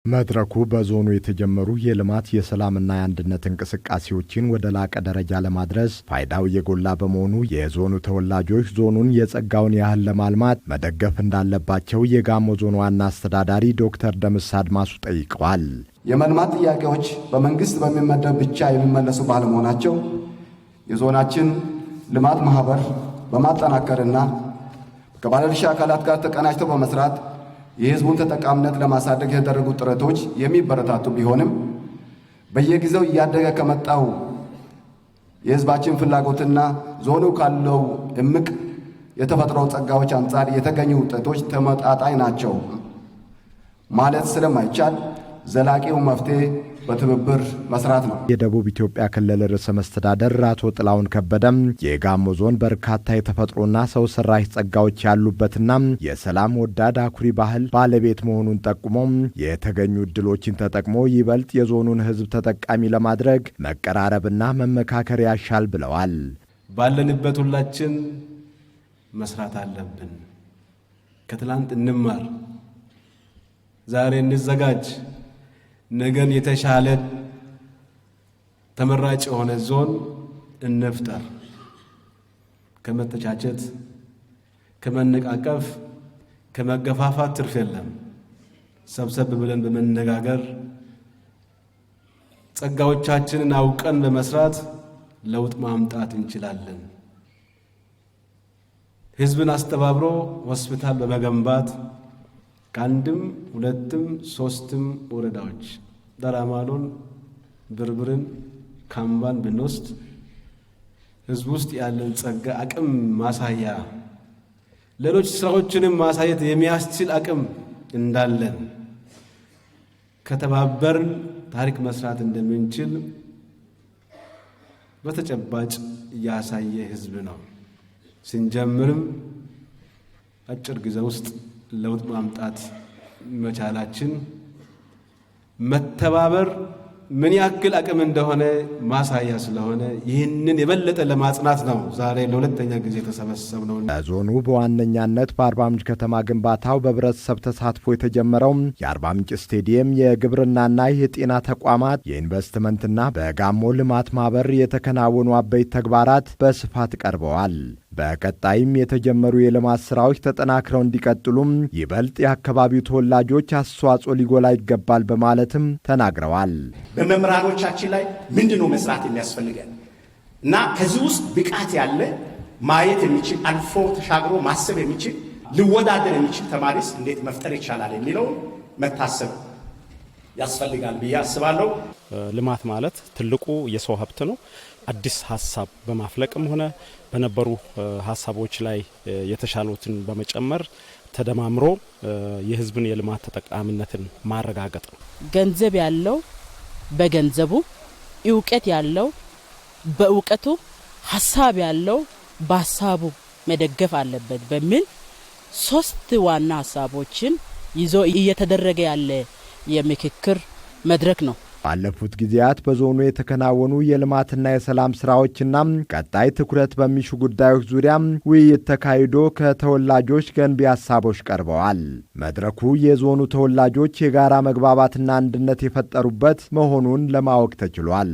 መድረኩ በዞኑ የተጀመሩ የልማት የሰላምና የአንድነት እንቅስቃሴዎችን ወደ ላቀ ደረጃ ለማድረስ ፋይዳው የጎላ በመሆኑ የዞኑ ተወላጆች ዞኑን የጸጋውን ያህል ለማልማት መደገፍ እንዳለባቸው የጋሞ ዞን ዋና አስተዳዳሪ ዶክተር ደምስ አድማሱ ጠይቀዋል። የመልማት ጥያቄዎች በመንግስት በሚመደብ ብቻ የሚመለሱ ባለመሆናቸው የዞናችን ልማት ማህበር በማጠናከርና ከባለድርሻ አካላት ጋር ተቀናጅተው በመስራት የህዝቡን ተጠቃሚነት ለማሳደግ የተደረጉ ጥረቶች የሚበረታቱ ቢሆንም በየጊዜው እያደገ ከመጣው የህዝባችን ፍላጎትና ዞኑ ካለው እምቅ የተፈጥሮ ጸጋዎች አንጻር የተገኙ ውጤቶች ተመጣጣኝ ናቸው ማለት ስለማይቻል ዘላቂው መፍትሄ በትብብር መስራት ነው። የደቡብ ኢትዮጵያ ክልል ርዕሰ መስተዳደር አቶ ጥላሁን ከበደም የጋሞ ዞን በርካታ የተፈጥሮና ሰው ሰራሽ ጸጋዎች ያሉበትና የሰላም ወዳድ አኩሪ ባህል ባለቤት መሆኑን ጠቁመው የተገኙ እድሎችን ተጠቅሞ ይበልጥ የዞኑን ህዝብ ተጠቃሚ ለማድረግ መቀራረብና መመካከር ያሻል ብለዋል። ባለንበት ሁላችን መስራት አለብን። ከትላንት እንማር፣ ዛሬ እንዘጋጅ፣ ነገን የተሻለ ተመራጭ የሆነ ዞን እንፍጠር። ከመተቻቸት፣ ከመነቃቀፍ፣ ከመገፋፋት ትርፍ የለም። ሰብሰብ ብለን በመነጋገር ጸጋዎቻችንን አውቀን በመስራት ለውጥ ማምጣት እንችላለን። ህዝብን አስተባብሮ ሆስፒታል በመገንባት ከአንድም ሁለትም ሶስትም ወረዳዎች ዳራማሎን፣ ብርብርን፣ ካምባን ብንወስድ ህዝብ ውስጥ ያለን ጸጋ አቅም ማሳያ ሌሎች ስራዎችንም ማሳየት የሚያስችል አቅም እንዳለን ከተባበርን ታሪክ መስራት እንደምንችል በተጨባጭ ያሳየ ህዝብ ነው። ስንጀምርም አጭር ጊዜ ውስጥ ለውጥ ማምጣት መቻላችን መተባበር ምን ያክል አቅም እንደሆነ ማሳያ ስለሆነ ይህንን የበለጠ ለማጽናት ነው ዛሬ ለሁለተኛ ጊዜ ተሰበሰብነው። ዞኑ በዋነኛነት በአርባ ምንጭ ከተማ ግንባታው በህብረተሰብ ተሳትፎ የተጀመረው የአርባ ምንጭ ስቴዲየም፣ የግብርናና የጤና ተቋማት፣ የኢንቨስትመንትና በጋሞ ልማት ማህበር የተከናወኑ አበይት ተግባራት በስፋት ቀርበዋል። በቀጣይም የተጀመሩ የልማት ስራዎች ተጠናክረው እንዲቀጥሉም ይበልጥ የአካባቢው ተወላጆች አስተዋጽኦ ሊጎላ ይገባል በማለትም ተናግረዋል። በመምህራኖቻችን ላይ ምንድነው መስራት የሚያስፈልገን እና ከዚህ ውስጥ ብቃት ያለ ማየት የሚችል አልፎ ተሻግሮ ማሰብ የሚችል ሊወዳደር የሚችል ተማሪስ እንዴት መፍጠር ይቻላል የሚለው መታሰብ ያስፈልጋል ብዬ አስባለሁ። ልማት ማለት ትልቁ የሰው ሀብት ነው። አዲስ ሀሳብ በማፍለቅም ሆነ በነበሩ ሀሳቦች ላይ የተሻሉትን በመጨመር ተደማምሮ የህዝብን የልማት ተጠቃሚነትን ማረጋገጥ ነው። ገንዘብ ያለው በገንዘቡ፣ ዕውቀት ያለው በዕውቀቱ፣ ሀሳብ ያለው በሀሳቡ መደገፍ አለበት በሚል ሶስት ዋና ሀሳቦችን ይዞ እየተደረገ ያለ የምክክር መድረክ ነው። ባለፉት ጊዜያት በዞኑ የተከናወኑ የልማትና የሰላም ስራዎችና ቀጣይ ትኩረት በሚሹ ጉዳዮች ዙሪያ ውይይት ተካሂዶ ከተወላጆች ገንቢ ሀሳቦች ቀርበዋል። መድረኩ የዞኑ ተወላጆች የጋራ መግባባትና አንድነት የፈጠሩበት መሆኑን ለማወቅ ተችሏል።